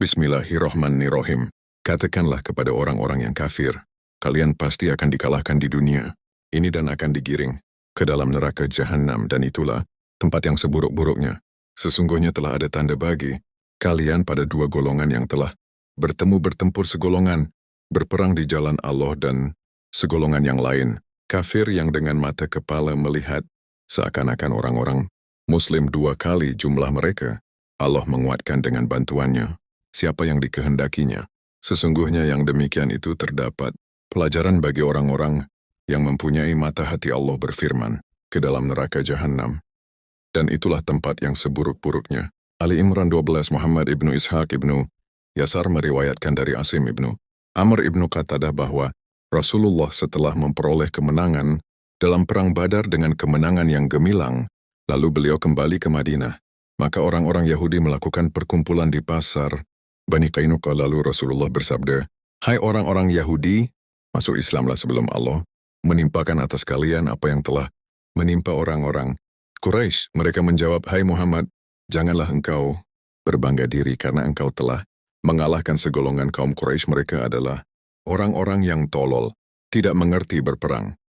Bismillahirrahmanirrahim. Katakanlah kepada orang-orang yang kafir, kalian pasti akan dikalahkan di dunia ini dan akan digiring ke dalam neraka Jahannam, dan itulah tempat yang seburuk-buruknya. Sesungguhnya telah ada tanda bagi kalian pada dua golongan yang telah bertempur segolongan, berperang di jalan Allah, dan segolongan yang lain, kafir yang dengan mata kepala melihat seakan-akan orang-orang Muslim dua kali jumlah mereka. Allah menguatkan dengan bantuannya siapa yang dikehendakinya. Sesungguhnya yang demikian itu terdapat pelajaran bagi orang-orang yang mempunyai mata hati. Allah berfirman ke dalam neraka Jahannam, dan itulah tempat yang seburuk-buruknya. Ali Imran 12. Muhammad ibnu Ishaq ibnu Yasar meriwayatkan dari Asim ibnu Amr ibnu Qatadah bahwa Rasulullah setelah memperoleh kemenangan dalam perang Badar dengan kemenangan yang gemilang, lalu beliau kembali ke Madinah. Maka orang-orang Yahudi melakukan perkumpulan di pasar Bani Qainuqa. Lalu Rasulullah bersabda, "Hai orang-orang Yahudi, masuk Islamlah sebelum Allah menimpakan atas kalian apa yang telah menimpa orang-orang Quraisy." Mereka menjawab, "Hai Muhammad, janganlah engkau berbangga diri karena engkau telah mengalahkan segolongan kaum Quraisy. Mereka adalah orang-orang yang tolol, tidak mengerti berperang.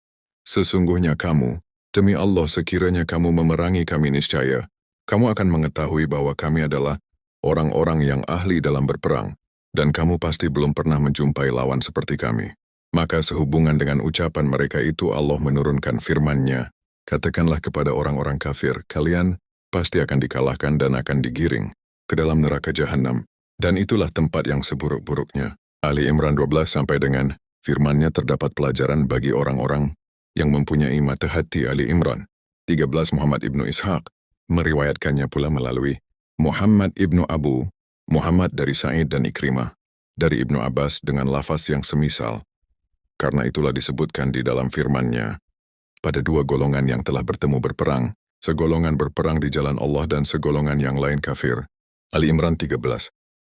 Sesungguhnya kamu, demi Allah, sekiranya kamu memerangi kami, niscaya kamu akan mengetahui bahwa kami adalah orang-orang yang ahli dalam berperang, dan kamu pasti belum pernah menjumpai lawan seperti kami." Maka sehubungan dengan ucapan mereka itu Allah menurunkan firman-Nya, "Katakanlah kepada orang-orang kafir, kalian pasti akan dikalahkan dan akan digiring ke dalam neraka Jahannam, dan itulah tempat yang seburuk-buruknya." Ali Imran 12 sampai dengan firman-Nya terdapat pelajaran bagi orang-orang yang mempunyai mata hati. Ali Imran 13. Muhammad ibnu Ishaq meriwayatkannya pula melalui Muhammad ibnu Abu Muhammad dari Sa'id dan Ikrimah dari Ibnu Abbas dengan lafaz yang semisal. Karena itulah disebutkan di dalam firman-Nya, pada dua golongan yang telah bertemu berperang, segolongan berperang di jalan Allah dan segolongan yang lain kafir. Ali Imran 13.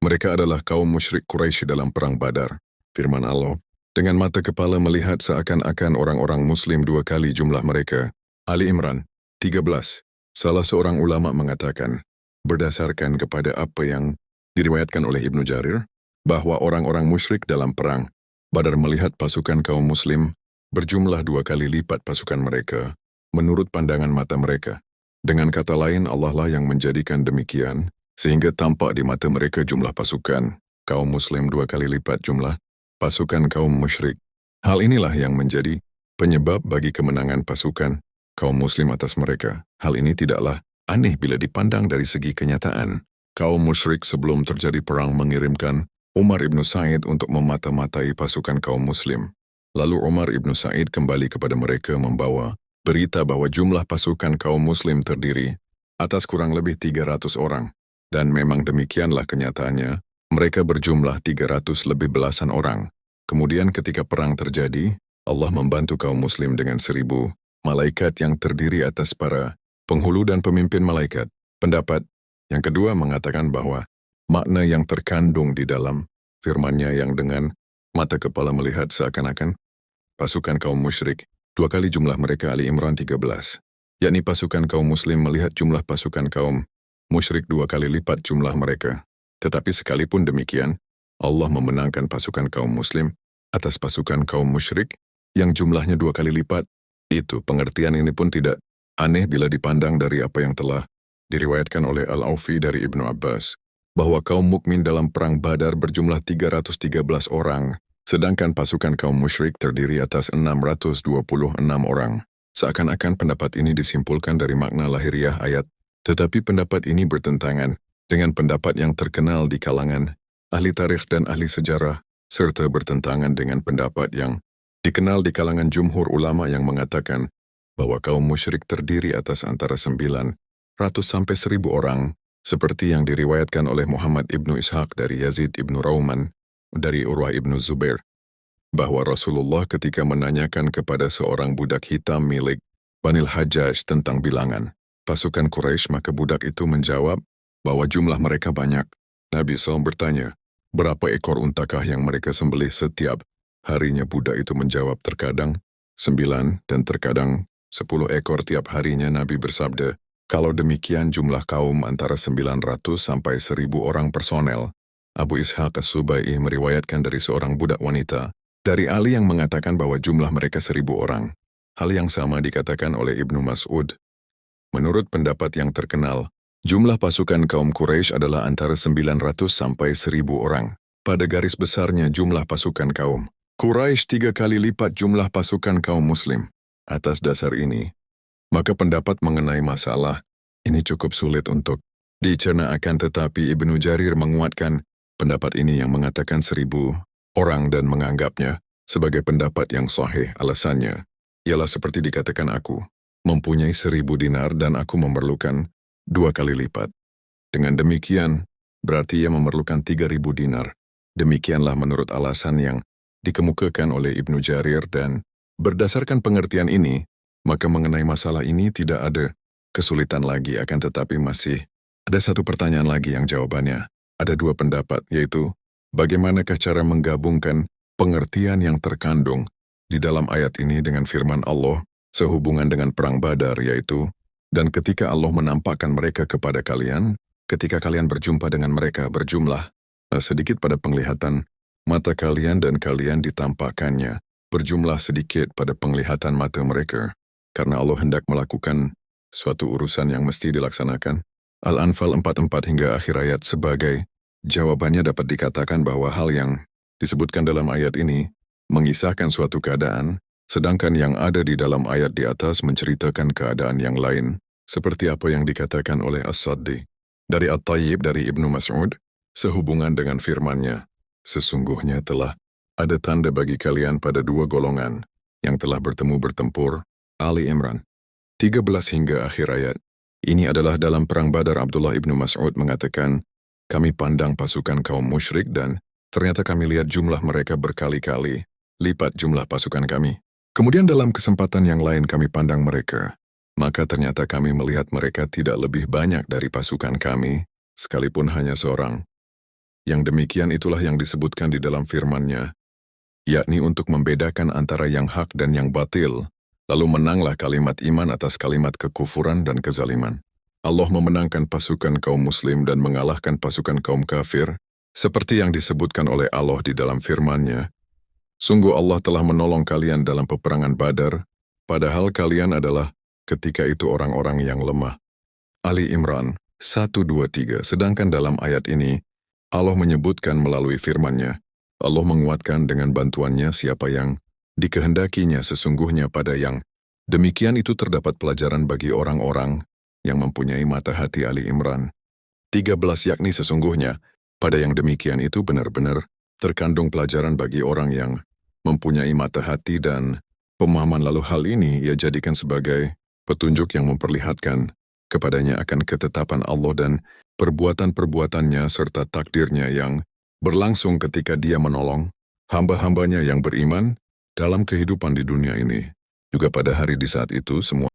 Mereka adalah kaum musyrik Quraisy dalam perang Badar. Firman Allah, dengan mata kepala melihat seakan-akan orang-orang Muslim dua kali jumlah mereka. Ali Imran 13. Salah seorang ulama mengatakan, berdasarkan kepada apa yang diriwayatkan oleh Ibnu Jarir, bahwa orang-orang musyrik dalam perang Badar melihat pasukan kaum Muslim berjumlah dua kali lipat pasukan mereka, menurut pandangan mata mereka. Dengan kata lain, Allah lah yang menjadikan demikian, sehingga tampak di mata mereka jumlah pasukan kaum Muslim dua kali lipat jumlah pasukan kaum musyrik. Hal inilah yang menjadi penyebab bagi kemenangan pasukan kaum Muslim atas mereka. Hal ini tidaklah aneh bila dipandang dari segi kenyataan. Kaum musyrik sebelum terjadi perang mengirimkan Umar ibnu Sa'id untuk memata-matai pasukan kaum Muslim. Lalu Umar ibnu Sa'id kembali kepada mereka membawa berita bahwa jumlah pasukan kaum Muslim terdiri atas kurang lebih 300 orang. Dan memang demikianlah kenyataannya, mereka berjumlah 300 lebih belasan orang. Kemudian ketika perang terjadi, Allah membantu kaum Muslim dengan 1000 malaikat yang terdiri atas para penghulu dan pemimpin malaikat. Pendapat yang kedua mengatakan bahwa makna yang terkandung di dalam firman-Nya yang dengan mata kepala melihat seakan-akan pasukan kaum musyrik dua kali jumlah mereka. Ali Imran 13. Yakni pasukan kaum Muslim melihat jumlah pasukan kaum musyrik dua kali lipat jumlah mereka. Tetapi sekalipun demikian, Allah memenangkan pasukan kaum Muslim atas pasukan kaum musyrik yang jumlahnya dua kali lipat. Itu pengertian ini pun tidak aneh bila dipandang dari apa yang telah diriwayatkan oleh Al-Aufi dari Ibnu Abbas, bahwa kaum mukmin dalam perang Badar berjumlah 313 orang, sedangkan pasukan kaum musyrik terdiri atas 626 orang. Seakan-akan pendapat ini disimpulkan dari makna lahiriah ayat, tetapi pendapat ini bertentangan dengan pendapat yang terkenal di kalangan ahli tarikh dan ahli sejarah, serta bertentangan dengan pendapat yang dikenal di kalangan jumhur ulama yang mengatakan bahwa kaum musyrik terdiri atas antara 900 sampai 1000 orang, seperti yang diriwayatkan oleh Muhammad ibnu Ishaq dari Yazid ibnu Rauman, dari Urwah ibnu Zubair, bahwa Rasulullah ketika menanyakan kepada seorang budak hitam milik Banil Hajjaj tentang bilangan pasukan Quraisy, maka budak itu menjawab bahwa jumlah mereka banyak. Nabi SAW bertanya, berapa ekor untakah yang mereka sembelih setiap harinya? Budak itu menjawab, terkadang 9 dan terkadang 10 ekor tiap harinya. Nabi bersabda, kalau demikian jumlah kaum antara 900 sampai 1000 orang personel, Abu Ishaq As-Subai'i meriwayatkan dari seorang budak wanita, dari Ali yang mengatakan bahwa jumlah mereka 1.000 orang. Hal yang sama dikatakan oleh Ibnu Mas'ud. Menurut pendapat yang terkenal, jumlah pasukan kaum Quraisy adalah antara 900 sampai 1.000 orang. Pada garis besarnya jumlah pasukan kaum Quraisy 3 kali lipat jumlah pasukan kaum Muslim. Atas dasar ini, maka pendapat mengenai masalah ini cukup sulit untuk dicerna, akan tetapi Ibnu Jarir menguatkan pendapat ini yang mengatakan 1.000 orang dan menganggapnya sebagai pendapat yang sahih. Alasannya ialah seperti dikatakan aku mempunyai 1.000 dinar dan aku memerlukan 2 kali lipat. Dengan demikian, berarti ia memerlukan 3.000 dinar. Demikianlah menurut alasan yang dikemukakan oleh Ibnu Jarir, dan berdasarkan pengertian ini, maka mengenai masalah ini tidak ada kesulitan lagi, akan tetapi masih ada satu pertanyaan lagi yang jawabannya ada 2 pendapat, yaitu bagaimanakah cara menggabungkan pengertian yang terkandung di dalam ayat ini dengan firman Allah sehubungan dengan perang Badar, yaitu, dan ketika Allah menampakkan mereka kepada kalian, ketika kalian berjumpa dengan mereka berjumlah sedikit pada penglihatan mata kalian dan kalian ditampakkannya berjumlah sedikit pada penglihatan mata mereka, karena Allah hendak melakukan suatu urusan yang mesti dilaksanakan. Al-Anfal 44 hingga akhir ayat. Sebagai jawabannya dapat dikatakan bahwa hal yang disebutkan dalam ayat ini mengisahkan suatu keadaan, sedangkan yang ada di dalam ayat di atas menceritakan keadaan yang lain, seperti apa yang dikatakan oleh As-Saddi. Dari At-Tayyib dari Ibnu Mas'ud, sehubungan dengan firman-Nya, sesungguhnya telah ada tanda bagi kalian pada 2 golongan yang telah bertemu bertempur. Ali Imran 13 hingga akhir ayat. Ini adalah dalam perang Badar. Abdullah Ibnu Mas'ud mengatakan, kami pandang pasukan kaum musyrik dan ternyata kami lihat jumlah mereka berkali-kali lipat jumlah pasukan kami. Kemudian dalam kesempatan yang lain kami pandang mereka, maka ternyata kami melihat mereka tidak lebih banyak dari pasukan kami, sekalipun hanya seorang. Yang demikian itulah yang disebutkan di dalam firman-Nya, yakni untuk membedakan antara yang hak dan yang batil, lalu menanglah kalimat iman atas kalimat kekufuran dan kezaliman. Allah memenangkan pasukan kaum muslim dan mengalahkan pasukan kaum kafir, seperti yang disebutkan oleh Allah di dalam firman-Nya, sungguh Allah telah menolong kalian dalam peperangan Badar, padahal kalian adalah ketika itu orang-orang yang lemah. Ali Imran 1-2-3. Sedangkan dalam ayat ini, Allah menyebutkan melalui firman-Nya, Allah menguatkan dengan bantuan-Nya siapa yang dikehendakinya. Sesungguhnya pada yang demikian itu terdapat pelajaran bagi orang-orang yang mempunyai mata hati. Ali Imran 13, yakni sesungguhnya pada yang demikian itu benar-benar terkandung pelajaran bagi orang yang mempunyai mata hati dan pemahaman. Lalu hal ini ia jadikan sebagai petunjuk yang memperlihatkan kepadanya akan ketetapan Allah dan perbuatan-perbuatannya serta takdirnya yang berlangsung ketika Dia menolong hamba-hambanya yang beriman dalam kehidupan di dunia ini. Juga pada hari di saat itu semua